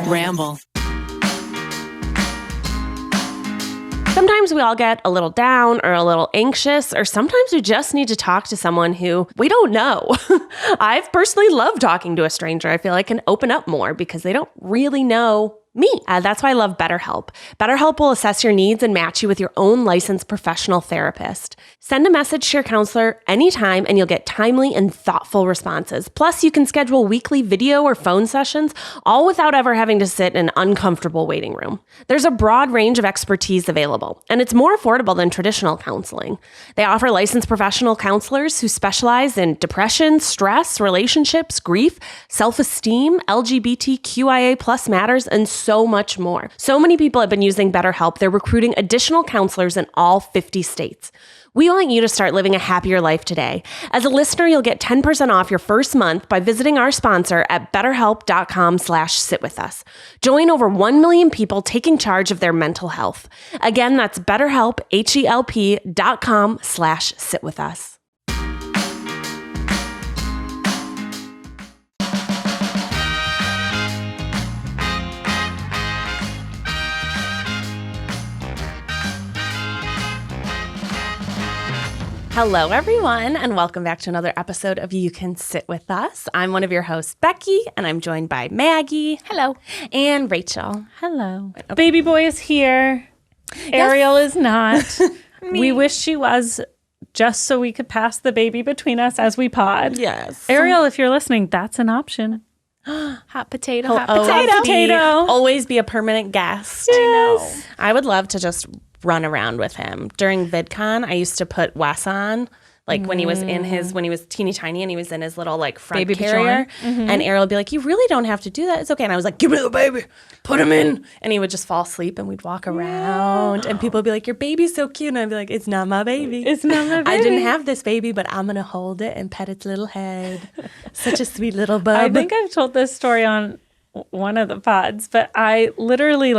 Ramble. Sometimes we all get a little down or a little anxious, or sometimes we just need to talk to someone who we don't know. I've personally loved talking to a stranger. I feel I can open up more because they don't really know me. That's why I love BetterHelp. BetterHelp will assess your needs and match you with your own licensed professional therapist. Send a message to your counselor anytime and you'll get timely and thoughtful responses. Plus, you can schedule weekly video or phone sessions, all without ever having to sit in an uncomfortable waiting room. There's a broad range of expertise available, and it's more affordable than traditional counseling. They offer licensed professional counselors who specialize in depression, stress, relationships, grief, self-esteem, LGBTQIA+ matters, and so much more. So many people have been using BetterHelp. They're recruiting additional counselors in all 50 states. We want you to start living a happier life today. As a listener, you'll get 10% off your first month by visiting our sponsor at betterhelp.com/sitwithus. Join over 1 million people taking charge of their mental health. Again, that's betterhelp, HELP.com/sitwithus. Hello, everyone, and welcome back to another episode of You Can Sit With Us. I'm one of your hosts, Becky, and I'm joined by Maggie. Hello. And Rachel. Hello. Okay. Baby boy is here. Yes. Ariel is not. We wish she was, just so we could pass the baby between us as we pod. Yes. Ariel, if you're listening, that's an option. Hot potato, He'll hot potato. Always be a permanent guest. Yes. I would love to just run around with him. During VidCon, I used to put Wes on, like when he was teeny tiny and he was in his little like front baby carrier. And Ariel would be like, "You really don't have to do that. It's okay." And I was like, "Give me the baby, put him in." And he would just fall asleep and we'd walk around and people would be like, "Your baby's so cute." And I'd be like, "It's not my baby. It's not my baby. I didn't have this baby, but I'm going to hold it and pet its little head." Such a sweet little bub. I think I've told this story on one of the pods, but I literally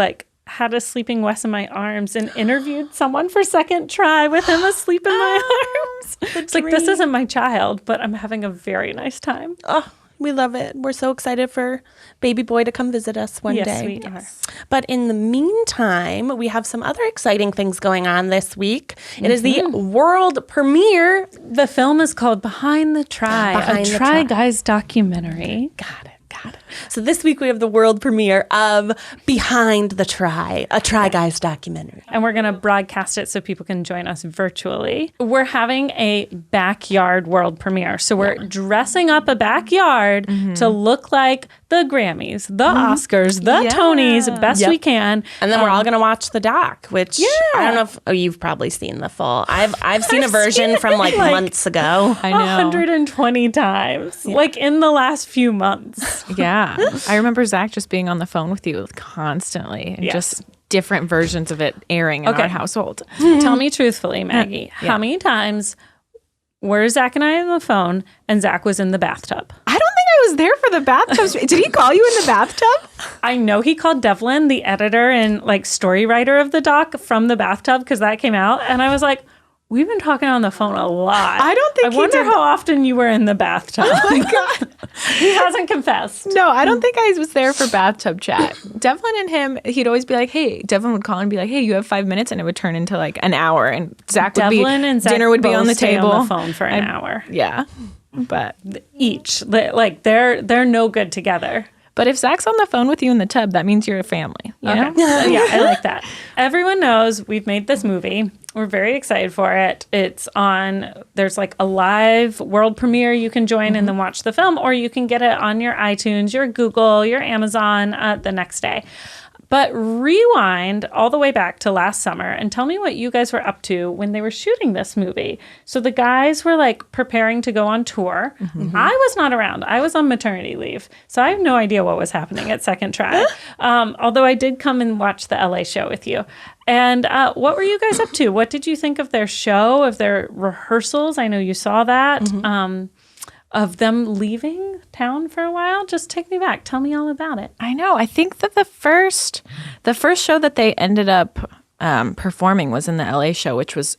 had a sleeping Wes in my arms and interviewed someone for second try with him asleep in my arms. It's like, this isn't my child, but I'm having a very nice time. Oh, we love it. We're so excited for baby boy to come visit us one day. Yes, we are. But in the meantime, we have some other exciting things going on this week. It is the world premiere. The film is called Behind the Try, a Try Guys documentary. Got it. So this week we have the world premiere of Behind the Try, a Try Guys documentary. And we're going to broadcast it so people can join us virtually. We're having a backyard world premiere. So we're dressing up a backyard to look like the Grammys, the Oscars, the Tonys, best we can. And then we're all going to watch the doc, which I don't know if you've probably seen the full. I've seen a version from like months ago. I know. 120 times, like in the last few months. Yeah. I remember Zach just being on the phone with you constantly and just different versions of it airing in our household. Tell me truthfully, Maggie, how many times were Zach and I on the phone and Zach was in the bathtub? I don't think I was there for the bathtub. Did he call you in the bathtub? I know he called Devlin, the editor and story writer of the doc, from the bathtub because that came out. And I was like, we've been talking on the phone a lot. I don't think I wonder how often you were in the bathtub. Oh my God. He hasn't confessed. No, I don't think I was there for bathtub chat. Devlin and him, he'd always be like, hey, Devlin would call and be like, hey, you have 5 minutes, and it would turn into like an hour. And Zach would Devlin and Zach dinner would be on the stay table. On the phone for an hour. Yeah. But each. Like they're no good together. But if Zach's on the phone with you in the tub, that means you're a family. You know? Yeah, I like that. Everyone knows we've made this movie. We're very excited for it. It's on, there's like a live world premiere you can join and then watch the film, or you can get it on your iTunes, your Google, your Amazon the next day. But rewind all the way back to last summer and tell me what you guys were up to when they were shooting this movie. So the guys were like preparing to go on tour. I was not around. I was on maternity leave. So I have no idea what was happening at Second Try. Although I did come and watch the LA show with you. And what were you guys up to? What did you think of their show, of their rehearsals? I know you saw that. Of them leaving town for a while. Just take me back. Tell me all about it. I know. I think that the first show that they ended up performing was in the LA show, which was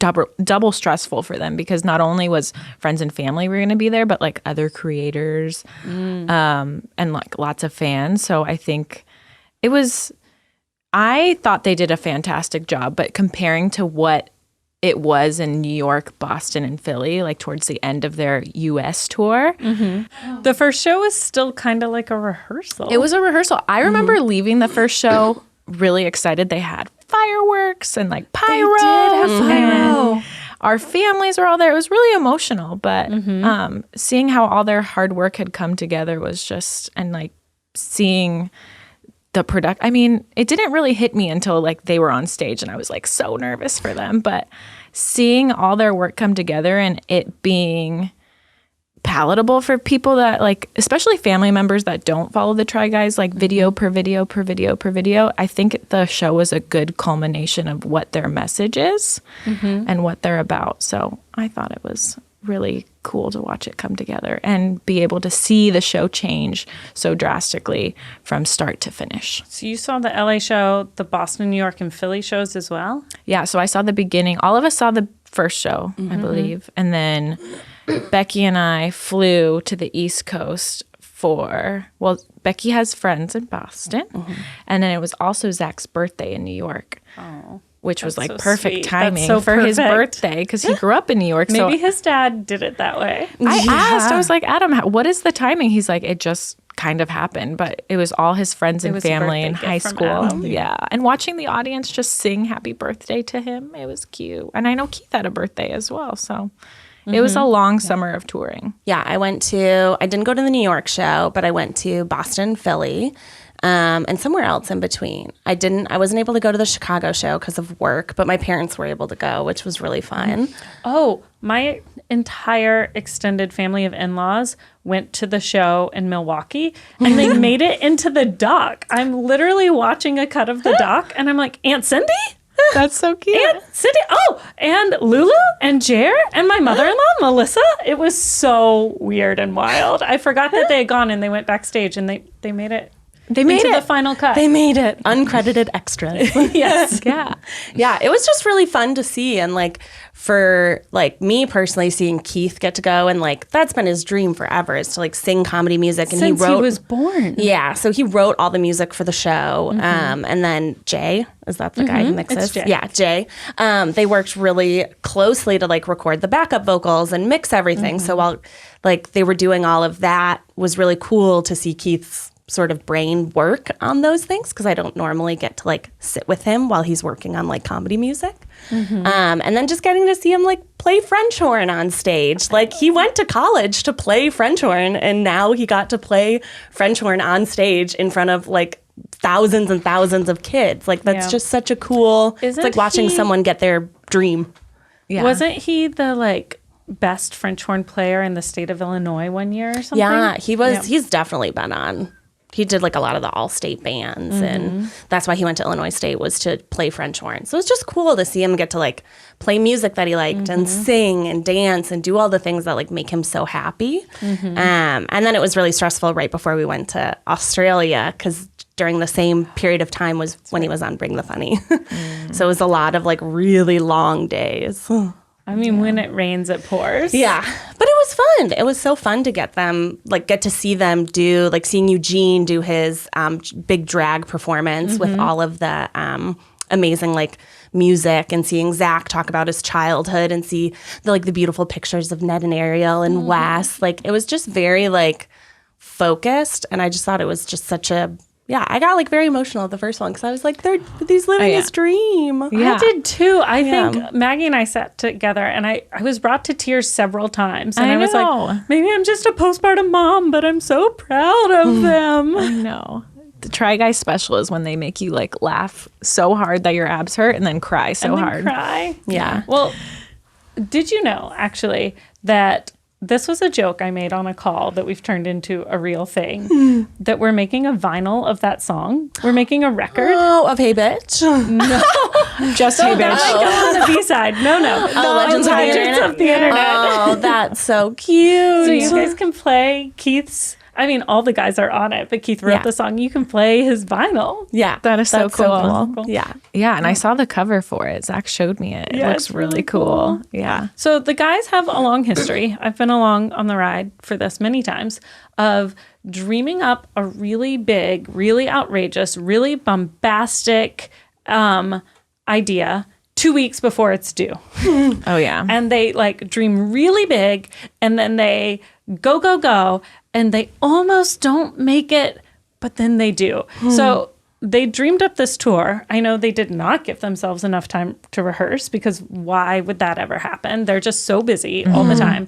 double stressful for them because not only was friends and family were going to be there, but like other creators and like lots of fans. So I think I thought they did a fantastic job, but comparing to what it was in New York, Boston, and Philly, like towards the end of their U.S. tour. The first show was still kind of like a rehearsal. It was a rehearsal. I remember leaving the first show really excited. They had fireworks and like pyro. They did have pyro. And our families were all there. It was really emotional, but seeing how all their hard work had come together was just, and like seeing the product. I mean, it didn't really hit me until like they were on stage and I was like so nervous for them, but seeing all their work come together and it being palatable for people that like, especially family members that don't follow the Try Guys, like video per video per video per video, I think the show was a good culmination of what their message is and what they're about. So I thought it was really cool to watch it come together and be able to see the show change so drastically from start to finish. So you saw the LA show, the Boston, New York, and Philly shows as well? Yeah, so I saw the beginning. All of us saw the first show, I believe. And then Becky and I flew to the East Coast Becky has friends in Boston. And then it was also Zach's birthday in New York. Oh. Which was like so perfect sweet. timing That's so for his perfect. birthday because he grew up in New York. Maybe his dad did it that way. I asked, I was like, Adam, what is the timing? He's like, it just kind of happened, but it was all his friends and was a family birthday in gift high from school. Adam. Yeah. And watching the audience just sing happy birthday to him, it was cute. And I know Keith had a birthday as well. So it was a long summer of touring. Yeah, I didn't go to the New York show, but I went to Boston, Philly, and somewhere else in between. I wasn't able to go to the Chicago show because of work, but my parents were able to go, which was really fun. Oh, my entire extended family of in-laws went to the show in Milwaukee and they made it into the doc. I'm literally watching a cut of the doc and I'm like, Aunt Cindy? That's so cute. Aunt Cindy? Oh, and Lulu and Jer and my mother-in-law, Melissa. It was so weird and wild. I forgot that they had gone and they went backstage and they made it. They made into it. the final cut. They made it. Uncredited extras. Yes. Yeah. Yeah, it was just really fun to see. And like for like me personally, seeing Keith get to go and like that's been his dream forever is to like sing comedy music. And Since he was born. Yeah, so he wrote all the music for the show. And then Jay, is that the guy who mixes? It's Jay. Yeah, Jay. They worked really closely to like record the backup vocals and mix everything. So while like they were doing all of that, was really cool to see Keith's sort of brain work on those things because I don't normally get to like sit with him while he's working on like comedy music. And then just getting to see him like play French horn on stage. Like he went to college to play French horn and now he got to play French horn on stage in front of like thousands and thousands of kids. Like that's just such a cool, it's like watching someone get their dream. Yeah. Wasn't he the like best French horn player in the state of Illinois one year or something? Yeah, he was. Yeah. He's definitely been on. He did like a lot of the all-state bands, and that's why he went to Illinois State was to play French horn. So it's just cool to see him get to like play music that he liked and sing and dance and do all the things that like make him so happy. And then it was really stressful right before we went to Australia because during the same period of time was when he was on Bring the Funny. So it was a lot of like really long days. I mean, when it rains, it pours. Yeah. But it was fun. It was so fun to get to see them do, like seeing Eugene do his big drag performance with all of the amazing like music and seeing Zach talk about his childhood and see the beautiful pictures of Ned and Ariel and Wes. Like it was just very like focused. And I just thought it was just such a, I got like very emotional at the first one because I was like, he's living his dream. Yeah. I did too. I think Maggie and I sat together and I was brought to tears several times. And I was like, maybe I'm just a postpartum mom, but I'm so proud of them. I know. The Try Guys special is when they make you like laugh so hard that your abs hurt and then cry so hard. Cry. Yeah. Well, did you know actually that this was a joke I made on a call that we've turned into a real thing, that we're making a vinyl of that song. We're making a record. Oh, of Hey Bitch? No. Just Hey Bitch. That might go on the B-side. No. Legends of the Internet. Oh, that's so cute. So you guys can play Keith's I mean, all the guys are on it, but Keith wrote the song. You can play his vinyl. Yeah. That is so cool. Yeah. Yeah, and I saw the cover for it. Zach showed me it. It looks really cool. Yeah. So the guys have a long history. I've been along on the ride for this many times of dreaming up a really big, really outrageous, really bombastic idea 2 weeks before it's due. Oh, yeah. And they like dream really big and then they go, and they almost don't make it, but then they do. So they dreamed up this tour. I know they did not give themselves enough time to rehearse because why would that ever happen? They're just so busy all the time.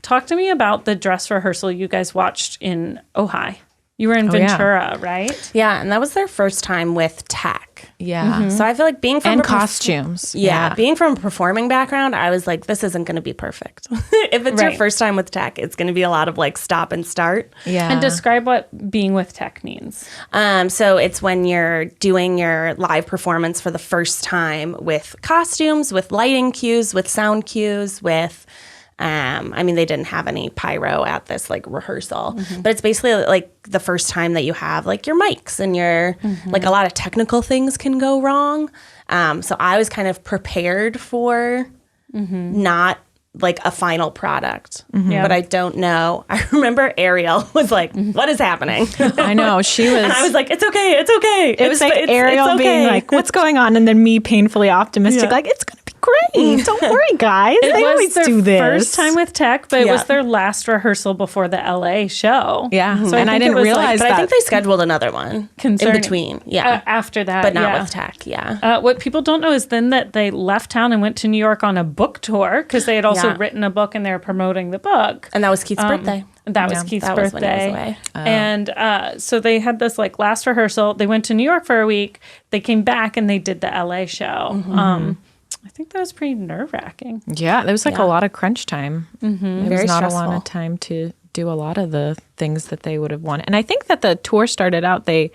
Talk to me about the dress rehearsal you guys watched in Ojai. You were in Ventura, right? Yeah, and that was their first time with tech. Yeah. So I feel like being from And costumes. being from a performing background, I was like, this isn't going to be perfect. If it's your first time with tech, it's going to be a lot of like stop and start. Yeah. And describe what being with tech means. So it's when you're doing your live performance for the first time with costumes, with lighting cues, with sound cues, with I mean, they didn't have any pyro at this like rehearsal, but it's basically like the first time that you have like your mics and your like a lot of technical things can go wrong. So I was kind of prepared for not like a final product, but I don't know. I remember Ariel was like, "What is happening?" I know she was. And I was like, "It's okay, it's okay." It was like Ariel it's okay. being like, "What's going on?" And then me painfully optimistic, like, "It's gonna be great. Don't worry, guys. They always do this." First time with tech, but it was their last rehearsal before the LA show. Yeah, So and I didn't realize but that. I think they scheduled another one in Concerning. between. After that, but not with tech. What people don't know is then that they left town and went to New York on a book tour because they had also written a book and they were promoting the book. And that was Keith's birthday. That was Keith's that was when he was birthday. away. And so they had this like last rehearsal. They went to New York for a week. They came back and they did the LA show. I think that was pretty nerve-wracking. Yeah, there was like a lot of crunch time. There was Very not stressful. a lot of time to do a lot of the things that they would have wanted. And I think that the tour started out, they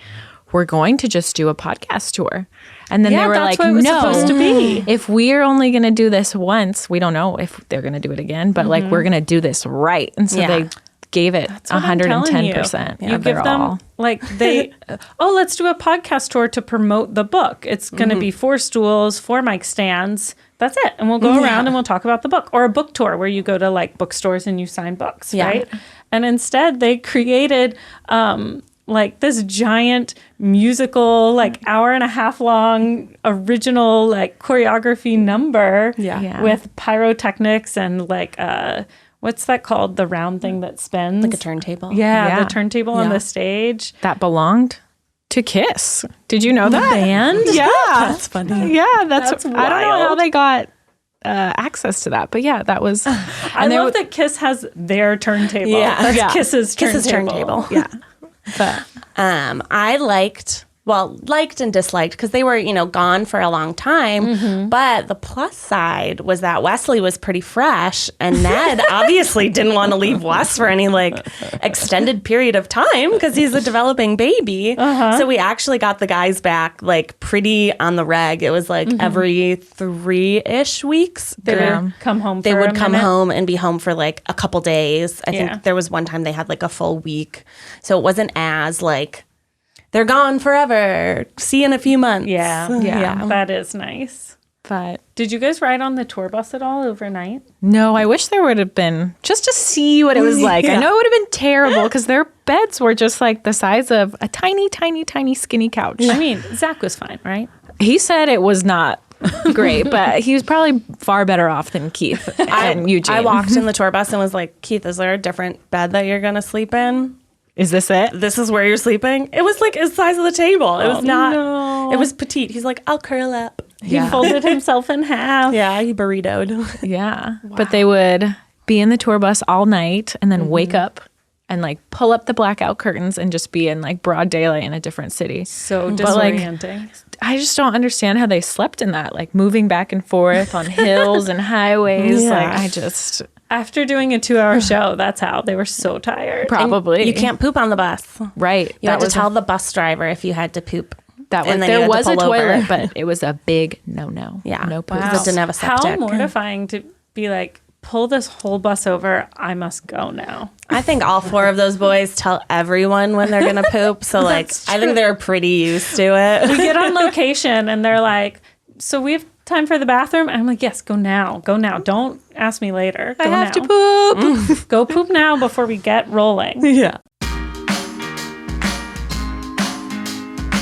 were going to just do a podcast tour. And then they were that's like, what it was no, supposed to be. If we're only going to do this once, we don't know if they're going to do it again, but like we're going to do this right. And so they gave it 110%. You give them like they, let's do a podcast tour to promote the book. It's going to be 4 stools, 4 mic stands. That's it. And we'll go around and we'll talk about the book, or a book tour where you go to like bookstores and you sign books, right? And instead they created like this giant musical, like hour and a half long original like choreography number with pyrotechnics and like what's that called? The round thing that spins? Like a turntable. Yeah, the turntable on the stage. That belonged to Kiss. Did you know that? Band? Yeah. That's funny. Yeah, that's wild. I don't know how they got access to that, but yeah, that was. I love that Kiss has their turntable. Yeah. That's Kiss's turntable. Yeah. But I liked and disliked because they were, gone for a long time. But the plus side was that Wesley was pretty fresh, and Ned obviously didn't want to leave Wes for any like extended period of time because he's a developing baby. So we actually got the guys back like pretty on the reg. It was like every 3-ish weeks They would come home. They for would a come minute. home and be home for like a couple days. I think there was one time they had like a full week. So it wasn't as like, they're gone forever. See you in a few months. Yeah. That is nice. but Did you guys ride on the tour bus at all overnight? no, I wish there would have been just to see what it was like. I know it would have been terrible because their beds were just like the size of a tiny, tiny, tiny skinny couch. I mean, Zach was fine, right? He said it was not great, but he was probably far better off than Keith and Eugene. I walked in the tour bus and was like, Keith, is there a different bed that you're going to sleep in? Is this it? This is where you're sleeping? It was like the size of the table. It was not. It was petite. He's like, I'll curl up. He folded himself in half. Yeah, he burritoed. Yeah. But they would be in the tour bus all night and then wake up and like pull up the blackout curtains and just be in like broad daylight in a different city. So But, like, disorienting. I just don't understand how they slept in that, like moving back and forth on hills and highways. Like I just After doing a 2-hour show, that's how. They were so tired. probably You can't poop on the bus. right. You had to tell the bus driver if you had to poop. that was and then you there had to was a pull over. toilet, but it was a big no. Yeah. No poop. Wow. Didn't have a How septic. mortifying to be like pull this whole bus over. I must go now. I think all 4 of those boys tell everyone when they're going to poop. So, like, I think they're pretty used to it. We get on location and they're like, so we have time for the bathroom? And I'm like, yes, go now. Go now. Don't ask me later. Go I have now. to poop. Go poop now before we get rolling. Yeah.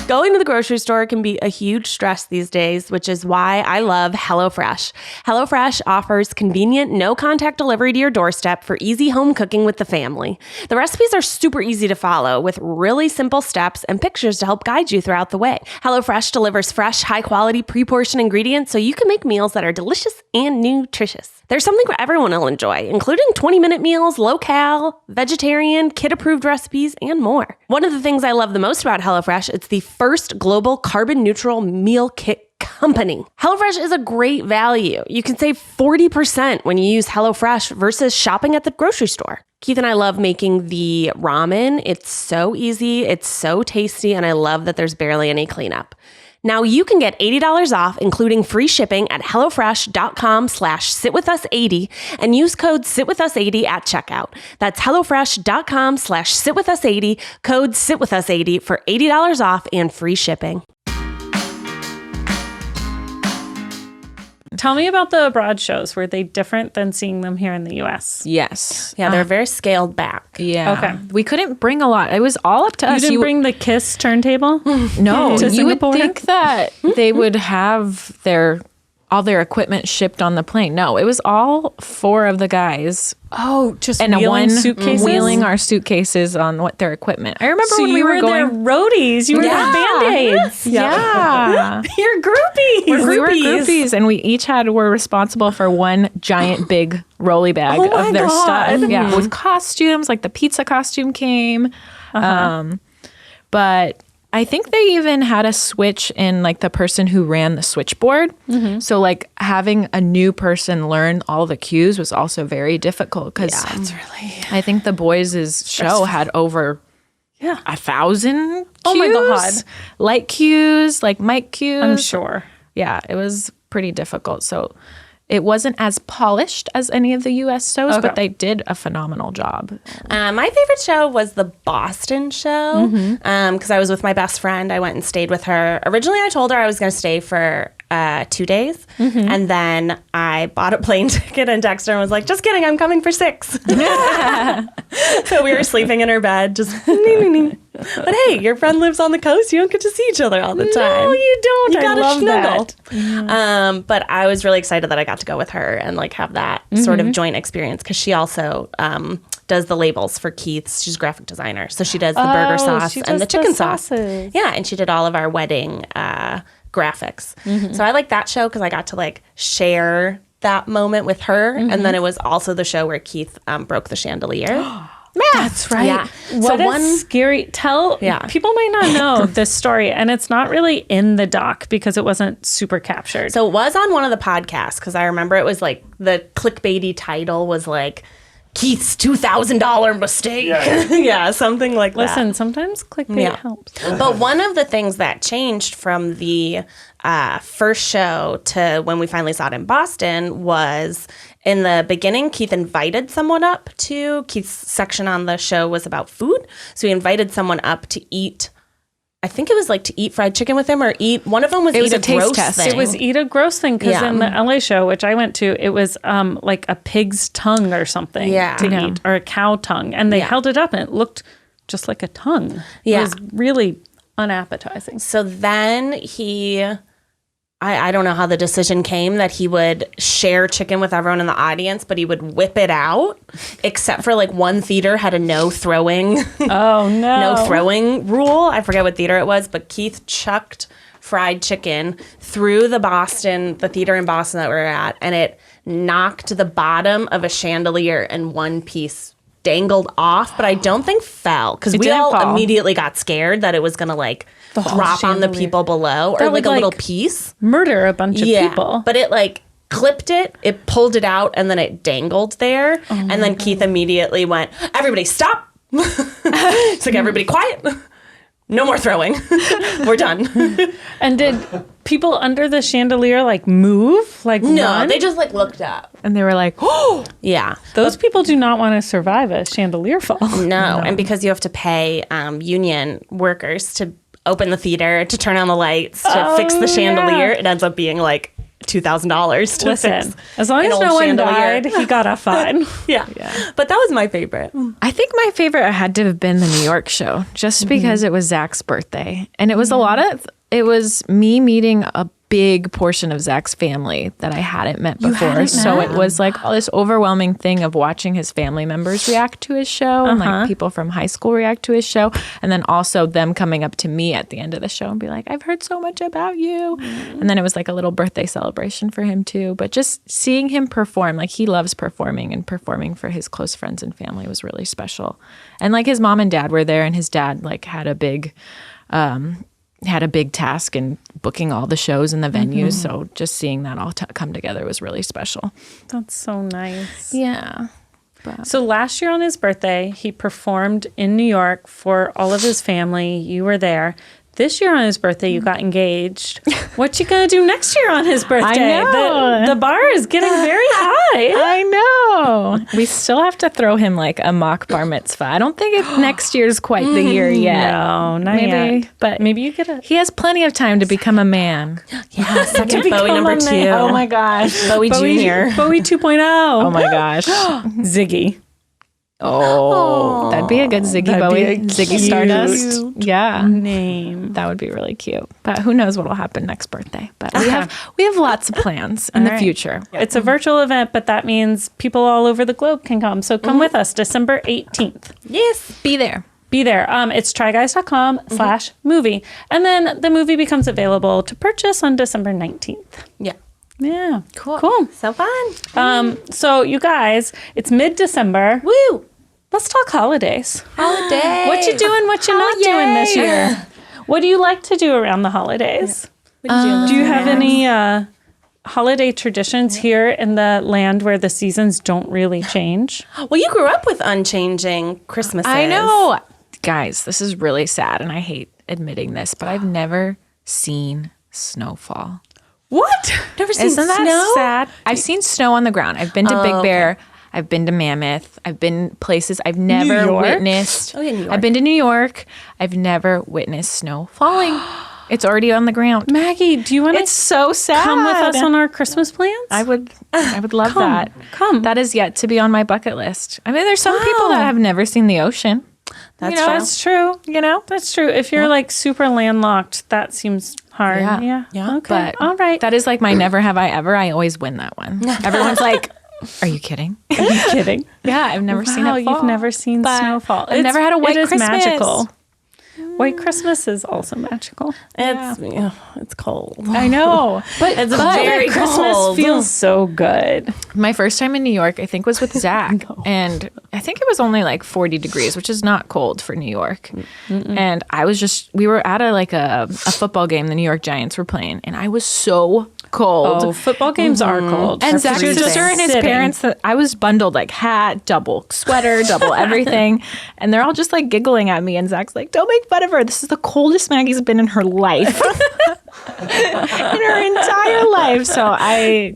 Going to the grocery store can be a huge stress these days, which is why I love HelloFresh. HelloFresh offers convenient, no-contact delivery to your doorstep for easy home cooking with the family. The recipes are super easy to follow with really simple steps and pictures to help guide you throughout the way. HelloFresh delivers fresh, high-quality, pre-portioned ingredients so you can make meals that are delicious and nutritious. There's something for everyone will enjoy, including 20-minute meals, low-cal, vegetarian, kid-approved recipes, and more. One of the things I love the most about HelloFresh, it's the first global carbon-neutral meal kit company. HelloFresh is a great value. You can save 40% when you use HelloFresh versus shopping at the grocery store. Keith and I love making the ramen. It's so easy, it's so tasty, and I love that there's barely any cleanup. Now you can get $80 off, including free shipping at HelloFresh.com/sitwithus80 and use code SitWithUs80 at checkout. That's HelloFresh.com/sitwithus80, code SitWithUs80 for $80 off and free shipping. Tell me about the abroad shows. Were they different than seeing them here in the U.S.? Yes. Yeah, they're very scaled back. Yeah. Okay. We couldn't bring a lot. It was all up to You us. didn't bring the Kiss turntable? No, to you would Singapore? think that they would have all their equipment shipped on the plane. No, it was all 4 of the guys Oh, just and wheeling one suitcases? wheeling our suitcases on what their equipment. I remember So when we you were their going. roadies. You were their Band-Aids. Yeah. You're groupies. We were groupies, and we each were responsible for one giant big rolly bag Oh my of their God. stuff. Yeah, with costumes, like the pizza costume came. But I think they even had a switch in like the person who ran the switchboard. So like having a new person learn all the cues was also very difficult because I think the boys' show had over 1,000 cues. Oh my God. Light cues, like mic cues. I'm sure. Yeah, it was pretty difficult. So it wasn't as polished as any of the U.S. shows, but they did a phenomenal job. My favorite show was the Boston show because I was with my best friend. I went and stayed with her. Originally, I told her I was going to stay for 2 days. And then I bought a plane ticket and texted her and was like, just kidding, I'm coming for 6. So we were sleeping in her bed, just But hey, your friend lives on the coast. You don't get to see each other all the time. No, you don't. You gotta I love snuggle. that. But I was really excited that I got to go with her and like have that sort of joint experience because she also does the labels for Keith's. She's a graphic designer, so she does the burger sauce she and does the chicken sauce. sauces. Yeah, and she did all of our wedding graphics. So I like that show because I got to like share that moment with her, and then it was also the show where Keith broke the chandelier. That's right. Yeah. What a scary people might not know this story, and it's not really in the doc because it wasn't super captured. So it was on one of the podcasts because I remember it was like the clickbaity title was like Keith's $2,000 mistake. Yeah, something like that. Listen, sometimes clickbait helps. But one of the things that changed from the first show to when we finally saw it in Boston was in the beginning, Keith invited someone up to, Keith's section on the show was about food. So he invited someone up to eat, I think it was like to eat fried chicken with him or eat, one of them was eat a taste gross test. thing. It was eat a gross thing because in the LA show, which I went to, it was like a pig's tongue or something to eat, or a cow tongue. And they held it up and it looked just like a tongue. It was really unappetizing. So then I don't know how the decision came that he would share chicken with everyone in the audience, but he would whip it out, except for like one theater had a no throwing rule. I forget what theater it was, but Keith chucked fried chicken through the theater in Boston that we were at, and it knocked the bottom of a chandelier and one piece dangled off, but I don't think fell because we all immediately got scared that it was going to like drop on the people below or like a little piece. Murder a bunch of people. But it like clipped it pulled it out, and then it dangled there. And then Keith immediately went, everybody stop. It's like, everybody quiet. no more throwing. We're done. And did people under the chandelier like move? Like No, run? they just like looked up. And they were like, oh, Yeah. Those people do not want to survive a chandelier fall. No. And because you have to pay union workers to open the theater, to turn on the lights, to fix the chandelier, it ends up being like $2,000 to Listen, fix as long an as old no one chandelier. died, he got off fine. Yeah. But that was my favorite. I think my favorite had to have been the New York show, just because it was Zach's birthday. And it was it was me meeting a big portion of Zach's family that I hadn't met before. So it was like all this overwhelming thing of watching his family members react to his show and like people from high school react to his show. And then also them coming up to me at the end of the show and be like, I've heard so much about you. And then it was like a little birthday celebration for him too. But just seeing him perform, like he loves performing, and performing for his close friends and family was really special. And like his mom and dad were there, and his dad like had a big task in booking all the shows and the venues. So just seeing that all come together was really special. That's so nice. Yeah. So last year on his birthday, he performed in New York for all of his family. You were there. This year on his birthday, you got engaged. What you gonna do next year on his birthday? I know. The bar is getting very high. I know. We still have to throw him like a mock bar mitzvah. I don't think next year's quite the year yet. No, not Maybe, yet. but Maybe you get a... he has plenty of time to become a man. Yeah, second become Bowie number a 2. man. Oh my gosh. Bowie Jr. Bowie 2.0. Oh my gosh. Ziggy. Oh, that'd be a good Ziggy That'd Bowie, be a Ziggy cute Stardust. Yeah. Name. That would be really cute. But who knows what'll happen next birthday. But we have lots of plans in the future. It's a virtual event, but that means people all over the globe can come. So come with us December 18th. Yes. Be there. Be there. It's tryguys.com/movie. And then the movie becomes available to purchase on December 19th. Yeah. Yeah. Cool. So fun. So you guys, it's mid-December. Woo. Let's talk holidays. Holiday. What you doing, what you not doing this year? What do you like to do around the holidays? Do you have any holiday traditions here in the land where the seasons don't really change? Well, you grew up with unchanging Christmases. I know. Guys, this is really sad, and I hate admitting this, but I've never seen snowfall. What? Never seen Isn't that snow? sad? I've seen snow on the ground. I've been to Big Bear. I've been to Mammoth. I've been places I've never York? witnessed. Oh, yeah, New York. I've been to New York. I've never witnessed snow falling. It's already on the ground. Maggie, do you want It's to so sad. come with us on our Christmas plans? I would love that. Come. That is yet to be on my bucket list. I mean, there's some people that have never seen the ocean. That's You know, true. That's true. You know? That's true. If you're like super landlocked, that seems hard. Yeah. Yeah. Okay. But all right. that is like my never have I ever. I always win that one. Everyone's like, are you kidding? Are you kidding? Yeah, I've never seen it fall. You've never seen But snowfall. I've never had a white It is Christmas. magical. White Christmas is also magical. It's cold. I know. But It's very Christmas cold. feels so good. my first time in New York, I think, was with Zach. And I think it was only like 40 degrees, which is not cold for New York. And we were at a football game the New York Giants were playing. And I was so cold. Oh, football games are cold. And They're Zach's freezing. sister and his Sitting. parents, I was bundled like hat, double sweater, double everything. And they're all just like giggling at me. And Zach's like, don't make fun of her. This is the coldest Maggie's been in her life. In her entire life. So I'm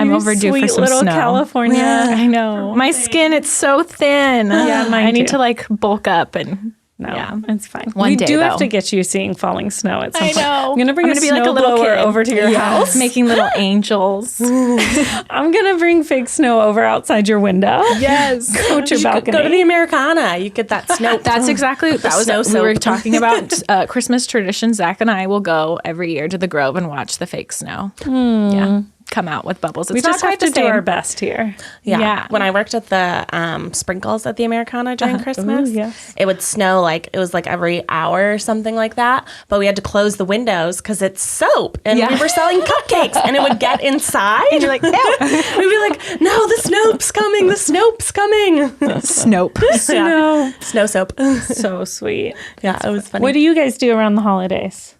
You overdue for sweet some little snow. California. I know. My skin, it's so thin. Yeah, mine I need too. to like bulk up and No, yeah. it's fine. One we day, do have though. to get you seeing falling snow at some I point. know. I'm gonna bring I'm a gonna be like a little snowblower kid. over to your house. making little angels. I'm gonna bring fake snow over outside your window. Yes. Go to your balcony. Go to the Americana. You get that snow. That's exactly that was snow we were soap. talking about Christmas traditions. Zach and I will go every year to the Grove and watch the fake snow. Yeah, come out with bubbles. It's we not just have quite to the do same. our best here. Yeah. When I worked at the sprinkles at the Americana during Christmas, Ooh, yes. it would snow it was like every hour or something like that. But we had to close the windows because it's soap, and we were selling cupcakes, and it would get inside. And you're like, no. We'd be like, no, the Snope's coming. The Snope's coming. Snope. Snow. Snow soap. So sweet. Yeah, it was funny. What do you guys do around the holidays?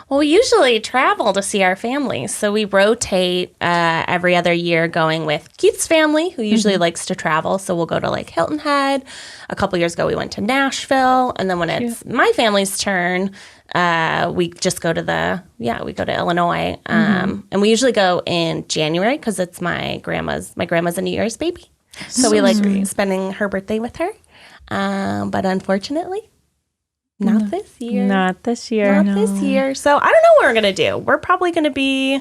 Well, we usually travel to see our families. So we rotate every other year going with Keith's family, who usually likes to travel. So we'll go to like Hilton Head. A couple years ago, we went to Nashville. And then when it's my family's turn, we just go to we go to Illinois. And we usually go in January because it's my grandma's a New Year's baby. So we like spending her birthday with her. But unfortunately, not this year. Not this year. Not this year. So I don't know what we're going to do. We're probably going to be,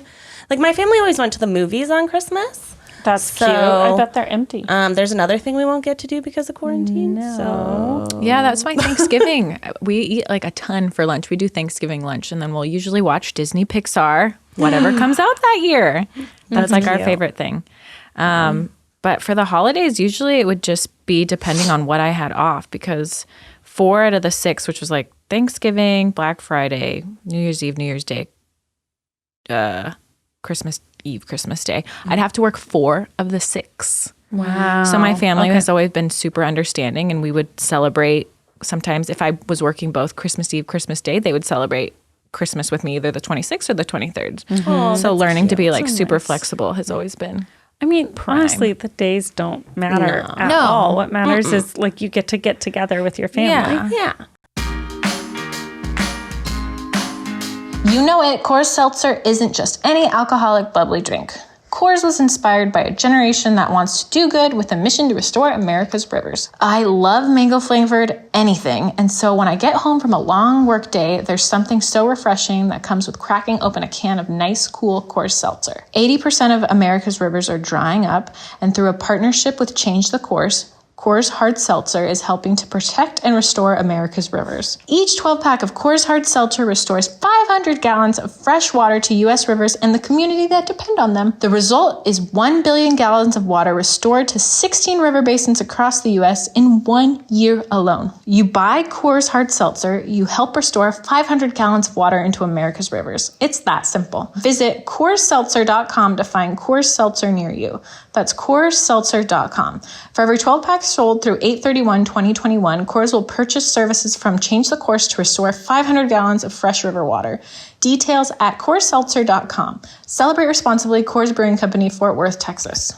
like, my family always went to the movies on Christmas. That's cute. I bet they're empty. There's another thing we won't get to do because of quarantine. No. So Yeah, that's my Thanksgiving. We eat like a ton for lunch. We do Thanksgiving lunch, and then we'll usually watch Disney Pixar, whatever comes out that year. That's like our favorite thing. But for the holidays, usually it would just be depending on what I had off, because 4 out of the 6, which was like Thanksgiving, Black Friday, New Year's Eve, New Year's Day, Christmas Eve, Christmas Day, I'd have to work 4 of the 6. Wow. So my family has always been super understanding, and we would celebrate. Sometimes if I was working both Christmas Eve, Christmas Day, they would celebrate Christmas with me either the 26th or the 23rd. Oh, so learning to be like So super nice. flexible has always been. I mean, honestly, the days don't matter at all. What matters is like you get together with your family. yeah. You know it, Coors Seltzer isn't just any alcoholic bubbly drink. Coors was inspired by a generation that wants to do good with a mission to restore America's rivers. I love mango-flavored anything, and so when I get home from a long work day, there's something so refreshing that comes with cracking open a can of nice, cool Coors Seltzer. 80% of America's rivers are drying up, and through a partnership with Change the Course, Coors Hard Seltzer is helping to protect and restore America's rivers. Each 12-pack of Coors Hard Seltzer restores 500 gallons of fresh water to U.S. rivers and the community that depend on them. The result is 1 billion gallons of water restored to 16 river basins across the U.S. in 1 year alone. You buy Coors Hard Seltzer, you help restore 500 gallons of water into America's rivers. It's that simple. Visit CoorsSeltzer.com to find Coors Seltzer near you. That's CoorsSeltzer.com. For every 12-pack sold through 8/31/2021, Coors will purchase services from Change the Course to restore 500 gallons of fresh river water. Details at CoorsSeltzer.com. Celebrate responsibly. Coors Brewing Company, Fort Worth, Texas.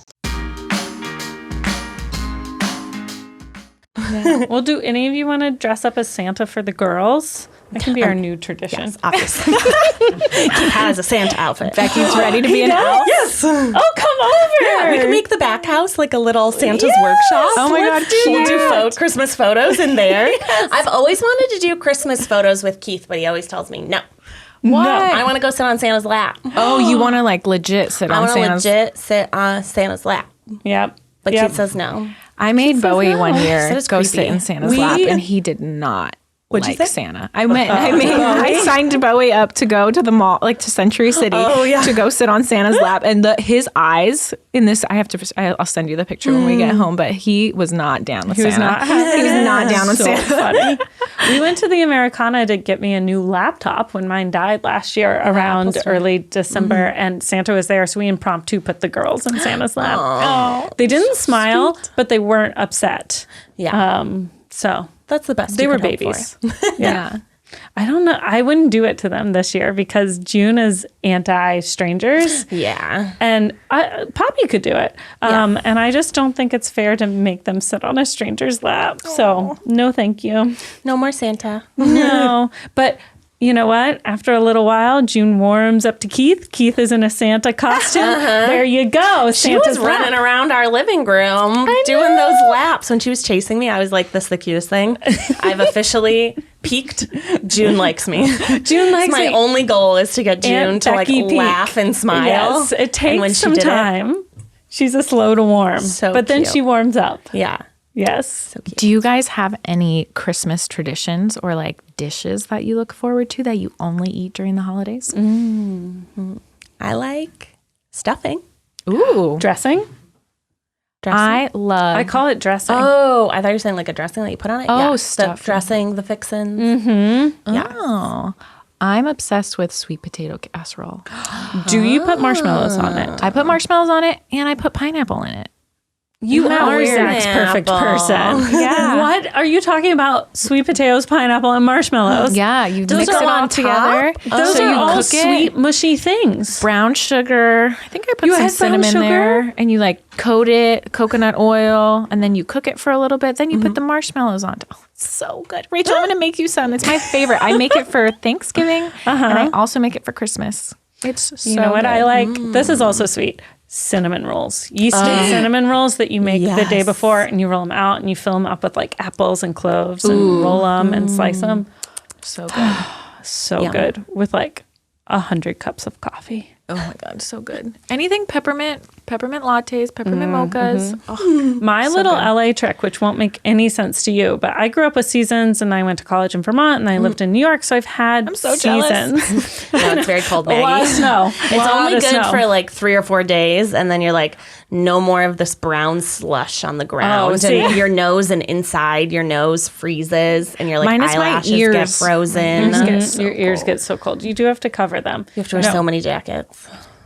Yeah. Well, do any of you want to dress up as Santa for the girls? That can be our new tradition. Yes, obviously. Keith has a Santa outfit. Becky's ready to be an elf. Yes. Oh, come over. Yeah, we can make the back house like a little Santa's workshop. Oh my God, We'll do cute. Christmas photos in there. I've always wanted to do Christmas photos with Keith, but he always tells me no. What? I want to go sit on Santa's lap. Oh, you want to like legit sit I on want to Santa's? legit sit on Santa's lap. Yep. But Yep. Keith says no. I made Bowie one year That is go creepy. sit in Santa's lap, and he did not What'd you like say? Santa. I signed Bowie up to go to the mall, like to Century City, to go sit on Santa's lap, and his eyes in this. I'll send you the picture when we get home. But he was not down with Santa. He was not down with So Santa. funny. We went to the Americana to get me a new laptop when mine died last year around early December, and Santa was there, so we impromptu put the girls in Santa's lap. Oh, they didn't smile, but they weren't upset. Yeah. So That's the best they you were could hope babies. for. Yeah. I don't know. I wouldn't do it to them this year because June is anti-strangers. Yeah. And Poppy could do it. And I just don't think it's fair to make them sit on a stranger's lap. So no, thank you. No more Santa. No. But you know what? After a little while, June warms up to Keith. Keith is in a Santa costume. There you go. She was running around our living room doing those laps when she was chasing me. I was like, this is the cutest thing. I've officially peaked. June likes me. June likes my me. only goal is to get June Aunt to like Becky peak. laugh and smile. Yes, it And takes when she some did it- time. She's a slow to warm. So but then cute. she warms up. Yeah. Yes. Do you guys have any Christmas traditions or like dishes that you look forward to that you only eat during the holidays? I like stuffing. Ooh. Dressing? I love. I call it dressing. Oh, I thought you were saying like a dressing that you put on it. Oh, The stuffing. dressing, the fixins. Yeah. Oh. I'm obsessed with sweet potato casserole. Do you put marshmallows on it? I put marshmallows on it and I put pineapple in it. You are Zach's perfect person. Yeah. What are you talking about? Sweet potatoes, pineapple, and marshmallows. Yeah, you Those mix are it all all together. Those So are you all cook sweet, it. mushy things. Brown sugar. I think I put You some had brown cinnamon sugar? there, and you like coat it, coconut oil, and then you cook it for a little bit. Then you put the marshmallows on. Oh, it's so good, Rachel. I'm gonna make you some. It's my favorite. I make it for Thanksgiving, and I also make it for Christmas. It's so You know what good. I like? This is also sweet. Cinnamon rolls. Yeasted cinnamon rolls that you make the day before, and you roll them out and you fill them up with like apples and cloves and roll them and slice them. So good. So good with like 100 cups of coffee. Oh my god, so good. Anything peppermint lattes, peppermint mochas. Oh, My little LA trick, which won't make any sense to you, but I grew up with seasons and I went to college in Vermont and I lived in New York, so I've had so seasons. No, it's very cold, A lot of Maggie. snow. It's only good for like 3 or 4 days, and then you're like, no more of this brown slush on the ground. see. And your nose and inside your nose freezes, and your like Mine is my eyelashes get ears. frozen. Your ears get so cold. You do have to cover them. You have to wear so many jackets.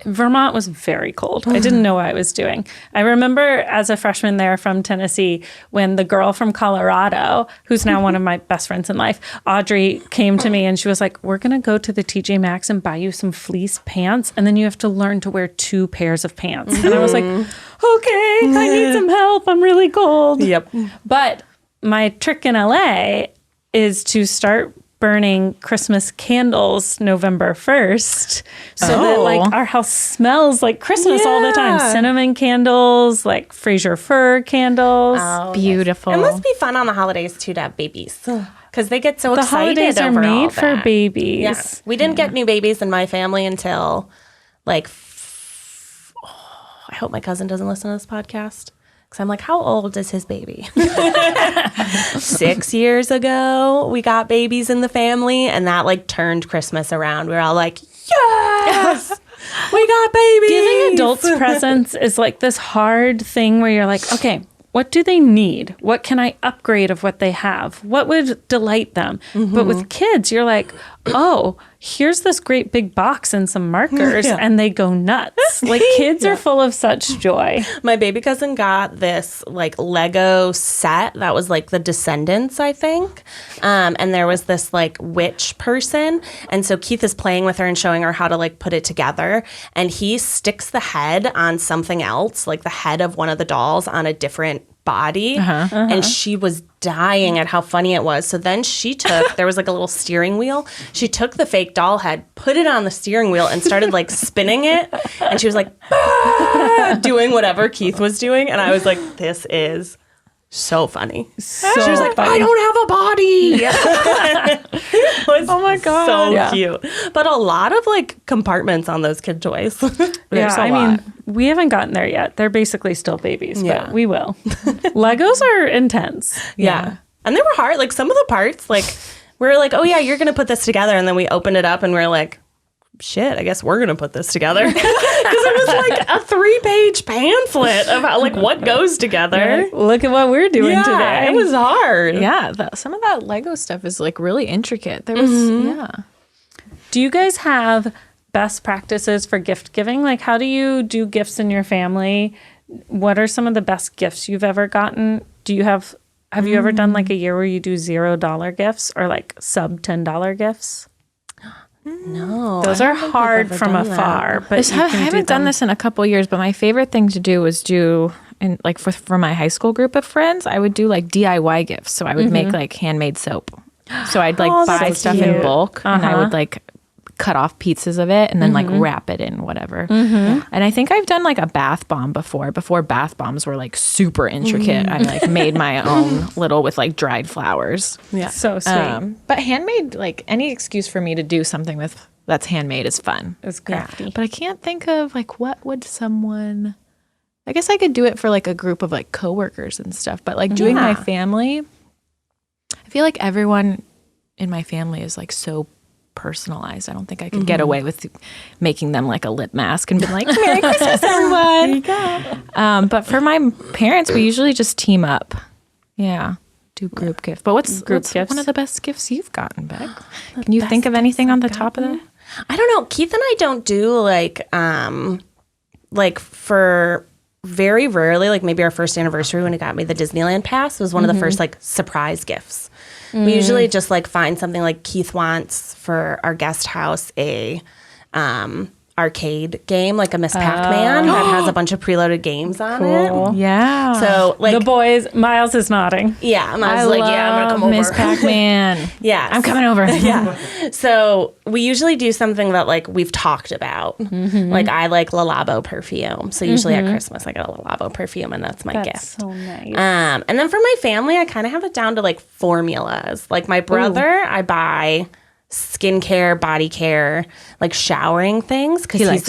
Vermont was very cold. I didn't know what I was doing. I remember as a freshman there from Tennessee, when the girl from Colorado, who's now one of my best friends in life, Audrey, came to me and she was like, we're going to go to the TJ Maxx and buy you some fleece pants. And then you have to learn to wear 2 pairs of pants. And I was like, okay, I need some help. I'm really cold. Yep. But my trick in LA is to start burning Christmas candles November 1st so that like our house smells like Christmas all the time. Cinnamon candles, like Fraser fir candles. Oh, beautiful. It must be fun on the holidays too to have babies, because they get so The excited holidays are over all made for that. babies. Yeah. We didn't get new babies in my family until like I hope my cousin doesn't listen to this podcast, because I'm like, how old is his baby? 6 years ago, we got babies in the family, and that like turned Christmas around. We were all like, yes, we got babies. Giving adults presents is like this hard thing where you're like, okay, what do they need? What can I upgrade of what they have? What would delight them? But with kids, you're like, oh, here's this great big box and some markers, and they go nuts. Like kids are full of such joy. My baby cousin got this like Lego set that was like the Descendants, I think. And there was this like witch person. And so Keith is playing with her and showing her how to like put it together. And he sticks the head on something else, like the head of one of the dolls on a different body. And she was dying at how funny it was. So then she took, there was like a little steering wheel. She took the fake doll head, put it on the steering wheel, and started like spinning it. And she was like, doing whatever Keith was doing. And I was like, this is so funny. She was like, funny. I don't have a body. Oh my God. So cute. But a lot of like compartments on those kid toys. Yeah, I mean, we haven't gotten there yet. They're basically still babies, but we will. Legos are intense. Yeah. And they were hard. Like some of the parts, like we were like, oh yeah, you're going to put this together. And then we opened it up and we are like, shit, I guess we're going to put this together. Because it was like a 3-page pamphlet about like what goes together. Like, look at what we're doing today. It was hard. Yeah, some of that Lego stuff is like really intricate. There was, Do you guys have best practices for gift giving? Like, how do you do gifts in your family? What are some of the best gifts you've ever gotten? Do you have you ever done like a year where you do $0 gifts or like sub $10 gifts? No. Those are hard from afar, but I haven't done this in a couple years, but my favorite thing to do was and like for my high school group of friends, I would do like DIY gifts. So I would make like handmade soap. So I'd like buy stuff in bulk and I would like cut off pieces of it and then like wrap it in whatever. And I think I've done like a bath bomb before bath bombs were like super intricate. I like made my own little with like dried flowers. Yeah. So sweet. But handmade, like any excuse for me to do something that's handmade is fun. It's crafty. But I can't think of like what would someone, I guess I could do it for like a group of like coworkers and stuff, but like doing my family, I feel like everyone in my family is like so personalized. I don't think I could get away with making them like a lip mask and be like, Merry Christmas, everyone. There you go. But for my parents, we usually just team up. Yeah. Do group gift. But what's gifts? One of the best gifts you've gotten, Beck? Can you think of anything on the top of that? I don't know. Keith and I don't do like for very rarely, like maybe our first anniversary when he got me the Disneyland pass was one of the first like surprise gifts. We usually just like find something like Keith wants for our guest house, a arcade game, like a Miss Pac-Man that has a bunch of preloaded games on it. Yeah. So like The boys, Miles is nodding. yeah, and I was like, yeah, I'm gonna come over. Miss Pac-Man. Yeah, I'm coming over. yeah. So we usually do something that like we've talked about. Like I like Le Labo perfume. So usually at Christmas I get a Le Labo perfume and that's my gift. That's so nice. And then for my family, I kind of have it down to like formulas. Like my brother, I buy skincare, body care, like showering things because he's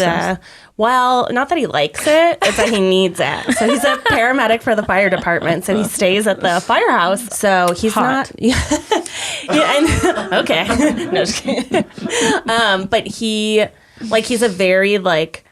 well, not that he likes it, it's that he needs it. So he's a paramedic for the fire department, so he stays at the firehouse. So he's not. Yeah, okay, no, just kidding. But he's a very like,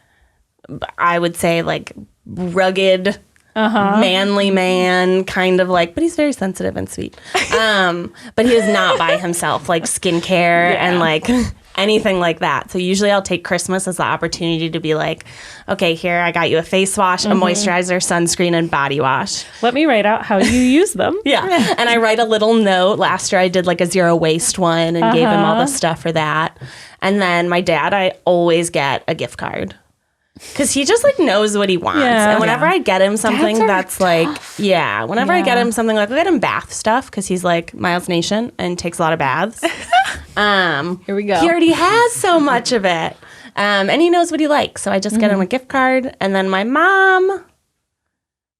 I would say like rugged. Manly man, kind of like, but he's very sensitive and sweet. But he does not buy himself like skincare and like anything like that. So usually I'll take Christmas as the opportunity to be like, okay, here, I got you a face wash, a moisturizer, sunscreen, and body wash. Let me write out how you use them. Yeah. And I write a little note. Last year I did like a zero waste one and gave him all the stuff for that. And then my dad, I always get a gift card. Because he just like knows what he wants. Yeah. And whenever I get him something that's like, whenever I get Yeah. him something like, I get him bath stuff because he's like Miles Nation and takes a lot of baths. Here we go. He already has so much of it. And he knows what he likes. So I just get him a gift card. And then my mom,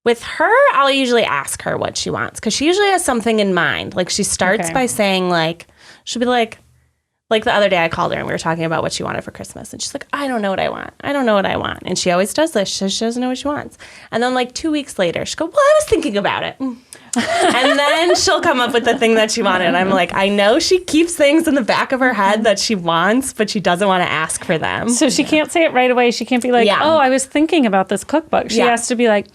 with her, I'll usually ask her what she wants because she usually has something in mind. Like she starts by saying like, she'll be like the other day I called her and we were talking about what she wanted for Christmas. And she's like, I don't know what I want. I don't know what I want. And she always does this. She doesn't know what she wants. And then like 2 weeks later, she'll go, well, I was thinking about it. And then she'll come up with the thing that she wanted. And I'm like, I know she keeps things in the back of her head that she wants, but she doesn't want to ask for them. So she can't say it right away. She can't be like, oh, I was thinking about this cookbook. She has to be like,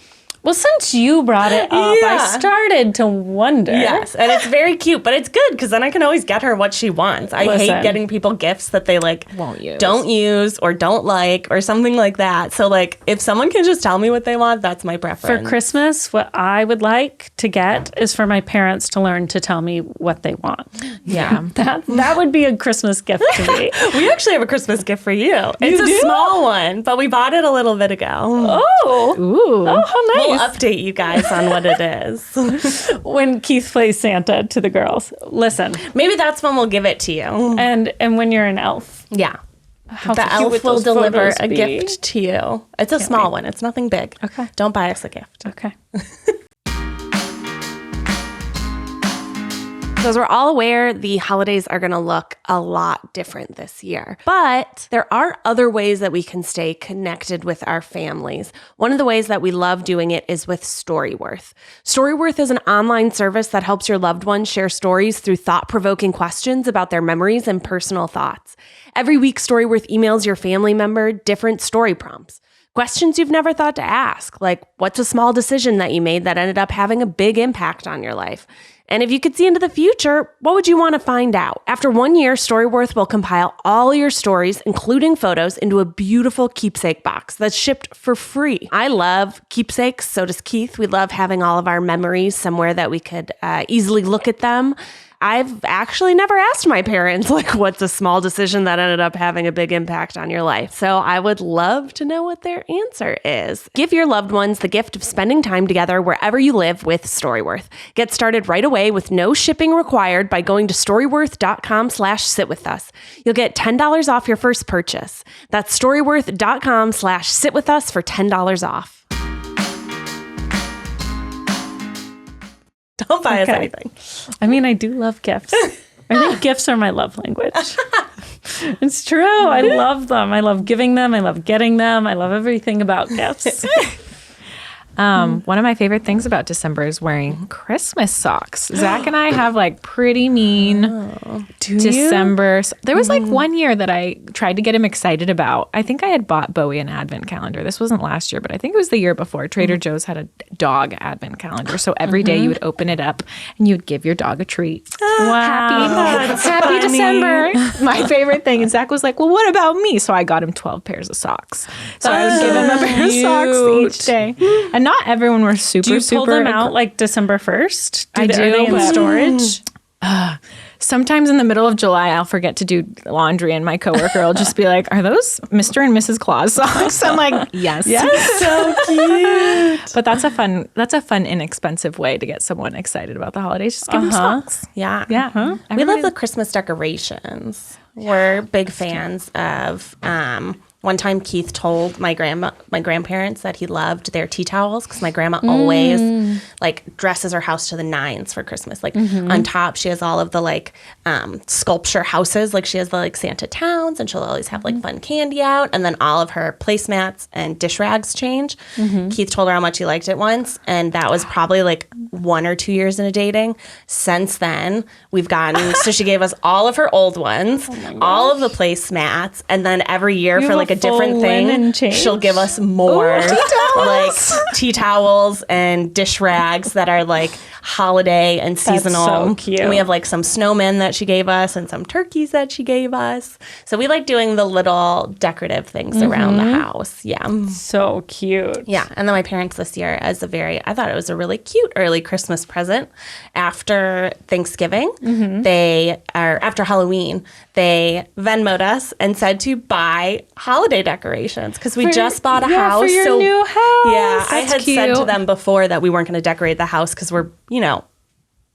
well, since you brought it up, I started to wonder. Yes, and it's very cute, but it's good because then I can always get her what she wants. I hate getting people gifts that they like don't use or don't like or something like that. So like if someone can just tell me what they want, that's my preference. For Christmas, what I would like to get is for my parents to learn to tell me what they want. Yeah. That would be a Christmas gift to me. We actually have a Christmas gift for you. It's a small one, but we bought it a little bit ago. Oh. Ooh. Oh, how nice. We'll update you guys on what it is. When Keith plays Santa to the girls. Listen. Maybe that's when we'll give it to you. And when you're an elf. Yeah. How The cute elf would will those deliver photos a be? gift to you. It's a small one. It's nothing big. Okay. Don't buy us a gift. Okay. So as we're all aware, the holidays are going to look a lot different this year. But there are other ways that we can stay connected with our families. One of the ways that we love doing it is with Storyworth. Storyworth is an online service that helps your loved ones share stories through thought-provoking questions about their memories and personal thoughts. Every week, Storyworth emails your family member different story prompts. Questions you've never thought to ask, like what's a small decision that you made that ended up having a big impact on your life? And if you could see into the future, what would you want to find out? After 1 year, Storyworth will compile all your stories, including photos, into a beautiful keepsake box that's shipped for free. I love keepsakes, so does Keith. We love having all of our memories somewhere that we could easily look at them. I've actually never asked my parents, like, what's a small decision that ended up having a big impact on your life? So I would love to know what their answer is. Give your loved ones the gift of spending time together wherever you live with Storyworth. Get started right away with no shipping required by going to storyworth.com/sitwithus. You'll get $10 off your first purchase. That's storyworth.com/sitwithus for $10 off. Don't buy us anything. I mean, I do love gifts. I think gifts are my love language. It's true. I love them. I love giving them. I love getting them. I love everything about gifts. One of my favorite things about December is wearing Christmas socks. Zach and I have like pretty mean December. There was like one year that I tried to get him excited about. I think I had bought Bowie an advent calendar. This wasn't last year, but I think it was the year before. Trader Joe's had a dog advent calendar. So every day you would open it up and you would give your dog a treat. Wow. Happy December. My favorite thing. And Zach was like, well, what about me? So I got him 12 pairs of socks. So I would give him a pair of socks each day. And not everyone were super, Do you super. pull them out like December 1st? I do. Are they in storage? Sometimes in the middle of July, I'll forget to do laundry, and my coworker will just be like, "Are those Mr. and Mrs. Claus socks?" I'm like, "Yes, Yes, so cute. But that's a fun, inexpensive way to get someone excited about the holidays. Just give them socks. Yeah. Yeah, We love the Christmas decorations. We're big fans of one time Keith told my grandparents that he loved their tea towels because my grandma always like dresses her house to the nines for Christmas. Like on top, she has all of the like sculpture houses. Like she has the like Santa towns, and she'll always have like fun candy out. And then all of her placemats and dish rags change. Keith told her how much he liked it once, and that was probably like 1 or 2 years into dating. Since then, we've gotten so she gave us all of her old ones, all of the placemats, and then every year for like a different thing, she'll give us more like tea towels and dish rags that are like holiday and seasonal. That's so cute. And we have like some snowmen that she gave us and some turkeys that she gave us. So we like doing the little decorative things around the house. Yeah. So cute. Yeah. And then my parents this year, I thought it was a really cute early Christmas present. After Thanksgiving, after Halloween, they Venmo'd us and said to buy holiday decorations because we just bought a house. For your new house. Yeah. I had cute. said to them before that we weren't going to decorate the house because we're,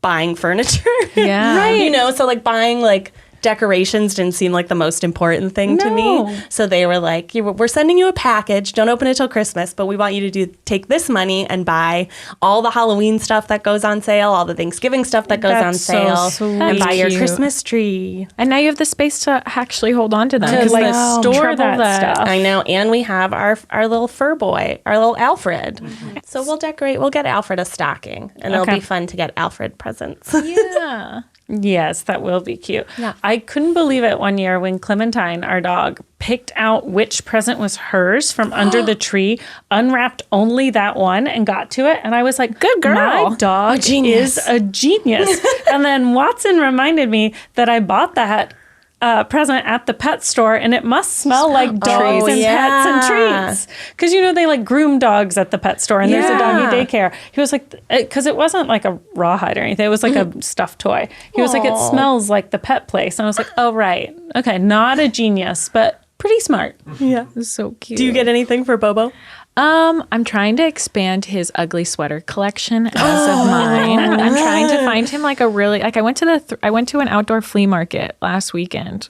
buying furniture. Yeah. Right. So like buying like decorations didn't seem like the most important thing to me. So they were like, we're sending you a package. Don't open it till Christmas, but we want you to take this money and buy all the Halloween stuff that goes on sale, all the Thanksgiving stuff that goes on sale, and buy your Christmas tree. And now you have the space to actually hold on to them. To like store that stuff. I know. And we have our little fur boy, our little Alfred. So we'll decorate. We'll get Alfred a stocking, and it'll be fun to get Alfred presents. Yeah. Yes, that will be cute. Yeah. I couldn't believe it one year when Clementine, our dog, picked out which present was hers from under the tree, unwrapped only that one, and got to it. And I was like, good girl. My dog is a genius. And then Watson reminded me that I bought that present at the pet store, and it must smell like dogs and pets and treats. Because, they like groom dogs at the pet store, and there's a doggy daycare. He was like, because it wasn't like a rawhide or anything. It was like a stuffed toy. He was like, it smells like the pet place. And I was like, oh, right. Okay, not a genius, but pretty smart. Yeah. It's so cute. Do you get anything for Bobo? I'm trying to expand his ugly sweater collection as of mine. I'm trying to find him like a really I went to an outdoor flea market last weekend,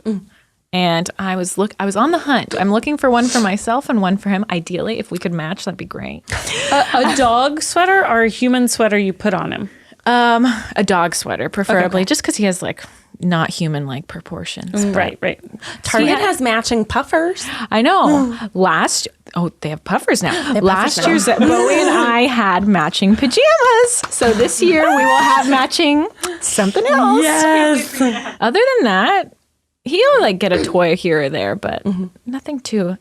and I was on the hunt. I'm looking for one for myself and one for him. Ideally, if we could match, that'd be great. A dog sweater or a human sweater you put on him? A dog sweater, preferably, just because he has like not human-like proportions. Right. Target has matching puffers. I know. They have puffers now. Last year's Bowie and I had matching pajamas. So this year we will have matching something else. Yes. Other than that, he'll like get a toy here or there, but nothing too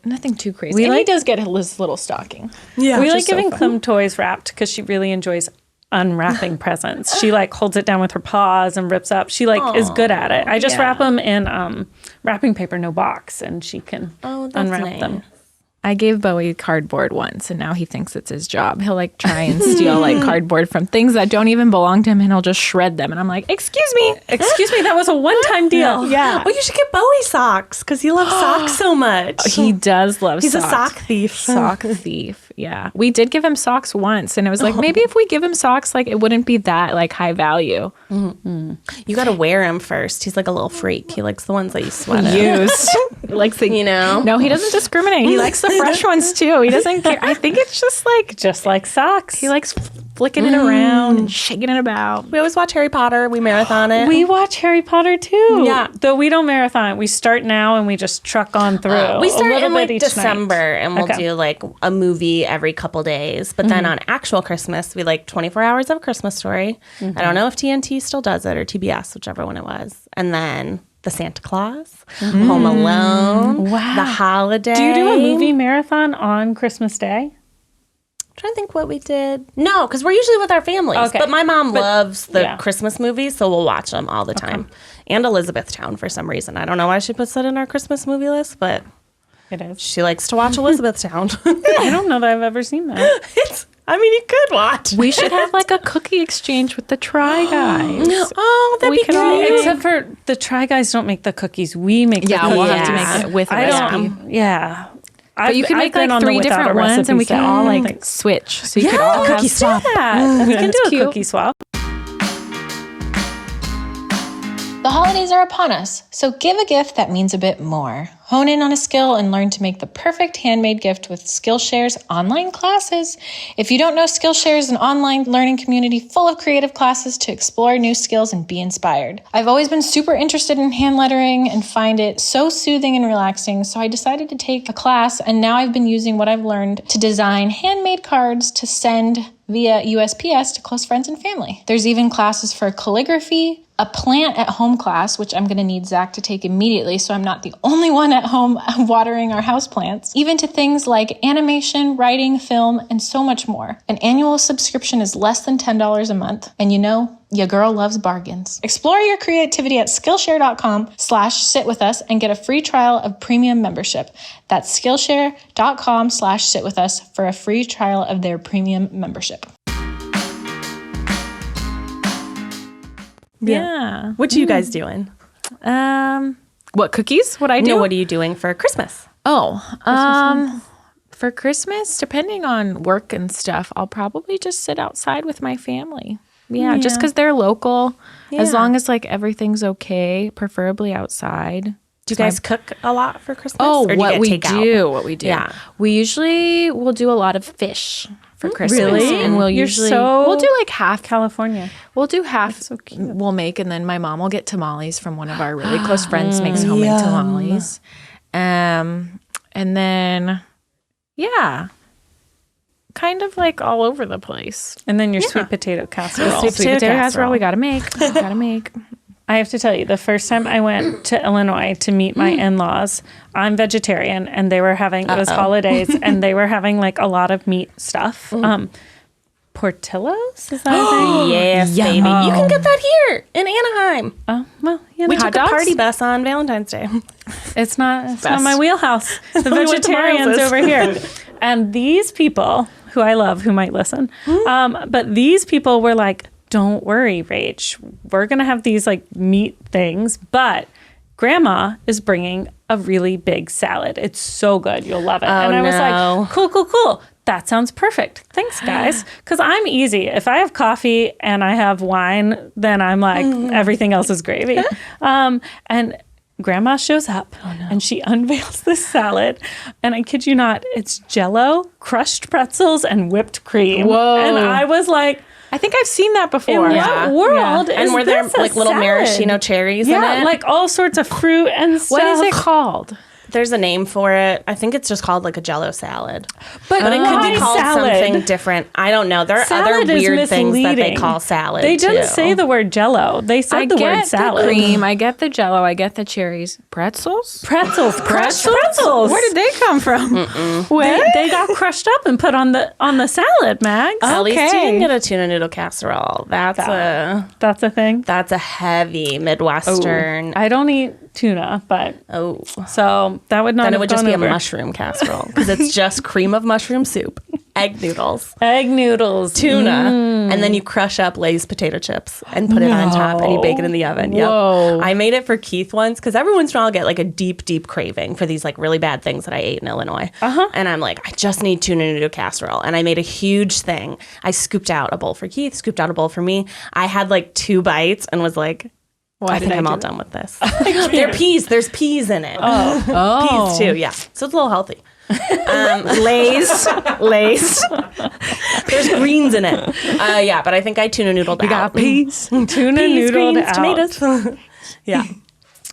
crazy. And he does get his little stocking. Yeah. We like giving Clem toys wrapped because she really enjoys unwrapping presents. She like holds it down with her paws and rips up. She like is good at it. I just wrap them in wrapping paper, no box, and she can unwrap them. I gave Bowie cardboard once, and now he thinks it's his job. He'll like try and steal like cardboard from things that don't even belong to him, and he'll just shred them. And I'm like, excuse me, that was a one-time deal. Yeah. Well, you should get Bowie socks because he loves socks so much. He does love He's socks. a sock thief. Sock thief. Yeah. We did give him socks once, and it was like, maybe if we give him socks, like it wouldn't be that like high value. You got to wear him first. He's like a little freak. He likes the ones that you sweat at. Used. Likes the, No, he doesn't discriminate. He likes the fresh ones too. He doesn't care. I think it's just like socks. He likes flicking it around and shaking it about. We always watch Harry Potter. We marathon it. We watch Harry Potter too. Yeah. Though we don't marathon it. We start now and we just truck on through. We start a little in bit like each December night. and we'll do like a movie every couple days. But then on actual Christmas, we like 24 hours of Christmas Story. I don't know if TNT still does it or TBS, whichever one it was. And then the Santa Claus, Home Alone, The Holiday. Do you do a movie marathon on Christmas Day? Trying to think what we did. No, because we're usually with our families. Okay. But my mom loves the yeah. Christmas movies, so we'll watch them all the time. And Elizabethtown for some reason. I don't know why she puts that in our Christmas movie list, but It is. she likes to watch Elizabethtown. I don't know that I've ever seen that. You could watch. We should have like a cookie exchange with the Try Guys. Oh, that'd We be could great. all- Except for the Try Guys don't make the cookies. We make the cookies. we'll have to Yeah. make it with a I recipe. don't. Yeah. But you can make like 3 different ones and we can all like switch. So you could all have cookie swap. that. We can do a cute. cookie swap. The holidays are upon us, so give a gift that means a bit more. Hone in on a skill and learn to make the perfect handmade gift with Skillshare's online classes. If you don't know, Skillshare is an online learning community full of creative classes to explore new skills and be inspired. I've always been super interested in hand lettering and find it so soothing and relaxing, so I decided to take a class, and now I've been using what I've learned to design handmade cards to send via USPS to close friends and family. There's even classes for calligraphy, a plant at home class, which I'm going to need Zach to take immediately so I'm not the only one at home watering our houseplants, even to things like animation, writing, film, and so much more. An annual subscription is less than $10 a month, and you know, your girl loves bargains. Explore your creativity at Skillshare.com/sitwithus and get a free trial of premium membership. That's Skillshare.com/sitwithus for a free trial of their premium membership. Yeah. What are you guys doing? What cookies? What I do? No, what are you doing for Christmas? For Christmas, depending on work and stuff, I'll probably just sit outside with my family. Yeah, just because they're local. As long as like everything's okay, preferably outside. Do you guys cook a lot for Christmas? Oh, or do you what get we takeout? do, what we do. Yeah. We usually will do a lot of fish for Christmas. Really? And we'll You're usually so we'll do like half. California. We'll do half. so cute. We'll make, and then my mom will get tamales from one of our really close friends. Makes homemade tamales. And then kind of like all over the place. And then your sweet potato casserole. Sweet potato casserole we gotta make. I have to tell you, the first time I went to Illinois to meet my in-laws, I'm vegetarian, and they were having, it was holidays, and they were having like a lot of meat stuff. Portillo's? Is that a thing? Yes, baby. You can get that here in Anaheim. Oh, well, you know. We took a party bus on Valentine's Day. It's not my wheelhouse. The what vegetarians tomorrow's is. over here. And these people, who I love, who might listen, but these people were like, don't worry, Rach. We're going to have these like meat things, but Grandma is bringing a really big salad. It's so good. You'll love it. And I was like, cool. That sounds perfect. Thanks, guys. Because I'm easy. If I have coffee and I have wine, then I'm like, everything else is gravy. And Grandma shows up and she unveils this salad. And I kid you not, it's Jell-O, crushed pretzels, and whipped cream. Whoa. And I was like, I think I've seen that before. in what world is And were there this a like little salad? maraschino cherries in Yeah, it? like all sorts of fruit and stuff. What is it called? There's a name for it. I think it's just called like a Jell-O salad. But But it could why be called salad? something different. I don't know. There are Salad other is weird things that they misleading. call salad. They didn't too. say the word Jell-O. They said I the word get salad. the cream. I get the Jell-O. I get the cherries. Pretzels? Pretzels, crushed pretzels. Where did they come from? They got crushed up and put on the salad, Mags. At least you Okay. can get a tuna noodle casserole. That's That's a thing. a heavy Midwestern. I don't eat tuna, but so that would not. Then it have would just gone be over. a mushroom casserole because it's just cream of mushroom soup, egg noodles, egg noodles, tuna, and then you crush up Lay's potato chips and put it on top and you bake it in the oven. Yep. Whoa. I made it for Keith once because every once in a while I'll get like a deep craving for these like really bad things that I ate in Illinois. And I'm like, I just need tuna noodle casserole. And I made a huge thing. I scooped out a bowl for Keith, scooped out a bowl for me. I had like 2 bites and was like, I think I'm all done with this. They're peas. There's peas in it. Peas too, yeah. So it's a little healthy. Lay's. There's greens in it. Yeah, but I think I tuna noodled We got peas. Tuna Peas, noodled greens, out. tomatoes. Yeah.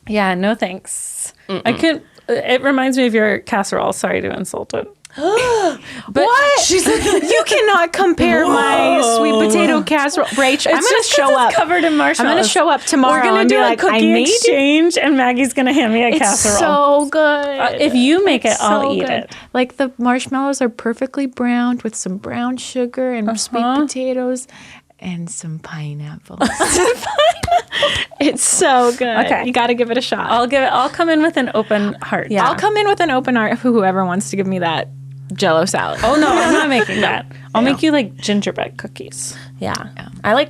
Yeah, no thanks. I couldn't. It reminds me of your casserole. Sorry to insult it. What? She said, you cannot compare my sweet potato casserole. Rach, I'm going to show up. It's covered in marshmallows. I'm going to show up tomorrow We're going and to be do a like, I cookie made it. exchange, and Maggie's going to hand me a It's casserole. so good. If you make it, I'll eat good. it. Like the marshmallows are perfectly browned with some brown sugar and sweet potatoes and some pineapple. It's so good. Okay. You got to give it a shot. I'll come in with an open heart. Yeah. I'll come in with an open heart for whoever wants to give me that Jell-O salad. Oh no, I'm not making that. I'll make you like gingerbread cookies. Yeah.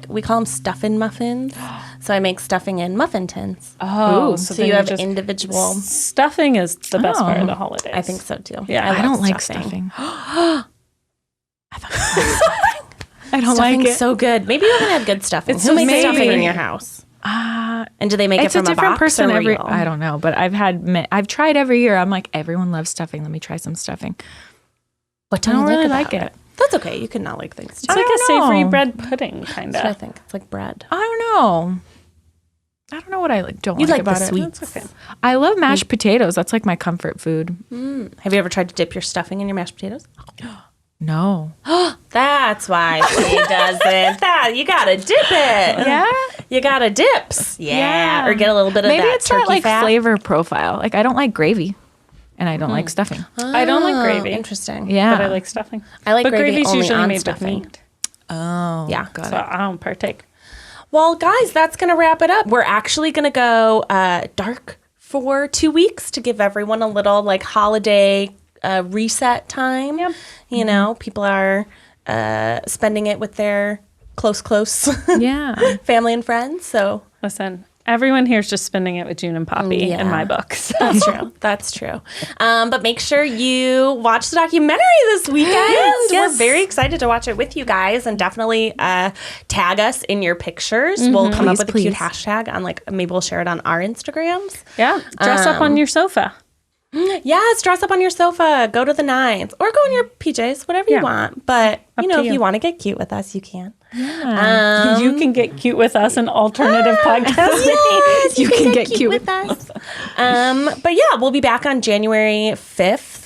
We call them stuffing muffins. So I make stuffing in muffin tins. Oh, So then you have just- individual. Stuffing is the best part of the holidays. I think so too. Yeah. I love don't like stuffing. I don't like Stuffing's it. so good. Maybe you haven't had good stuffing. It's Who just makes maybe- stuffing in your house? And do they make It's it a from a different box person or every. real? I don't know, but I've tried every year. I'm like, everyone loves stuffing. Let me try some stuffing. What I do you don't really about like it. That's okay. You can not like things too. It's like a don't savory know. bread pudding, kind That's what I of. think. It's like bread. I don't know. I don't know what I don't You like like about the it. sweets. That's okay. I love mashed potatoes. That's like my comfort food. Have you ever tried to dip your stuffing in your mashed potatoes? No. That's why she doesn't. You gotta dip it. Yeah. You gotta dips. Yeah. Or get a little bit of Maybe that it's turkey that like fat. flavor profile. Like I don't like gravy, and I don't like stuffing. I don't like gravy, Interesting. Yeah. but I like stuffing. I like but gravy gravy's only usually on made stuffing. with meat, Oh. Yeah. so I don't partake. Well, guys, that's going to wrap it up. We're actually going to go dark for 2 weeks to give everyone a little like holiday reset time. Yep. You know, people are spending it with their close Yeah. family and friends. So Listen, everyone here's just spending it with June and Poppy in my books. that's true. That's true. But make sure you watch the documentary this weekend. Yes. We're very excited to watch it with you guys, and definitely tag us in your pictures. We'll come up with a cute hashtag on maybe we'll share it on our Instagrams. Yeah, dress up on your sofa. Yes, dress up on your sofa, go to the nines, or go in your PJs, whatever you want. But to if you. you want to get cute with us, you can. You can get cute with us in alternative podcasts. Yes, You can get cute with us. But yeah, we'll be back on January 5th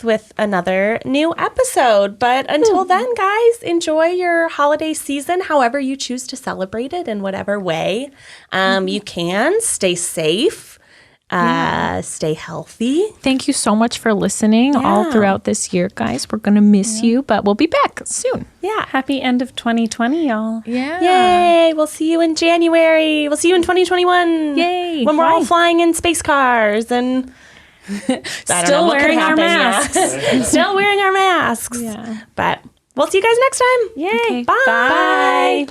with another new episode. But until then, guys, enjoy your holiday season, however you choose to celebrate it in whatever way you can. Stay safe. Stay healthy. Thank you so much for listening all throughout this year, guys. We're gonna miss you, but we'll be back soon. Yeah. Happy end of 2020, y'all. Yeah. Yay. We'll see you in January. We'll see you in 2021. Yay. When we're all flying in space cars and Still wearing our masks. Still wearing our masks. Yeah. But we'll see you guys next time. Yay. Bye. Bye.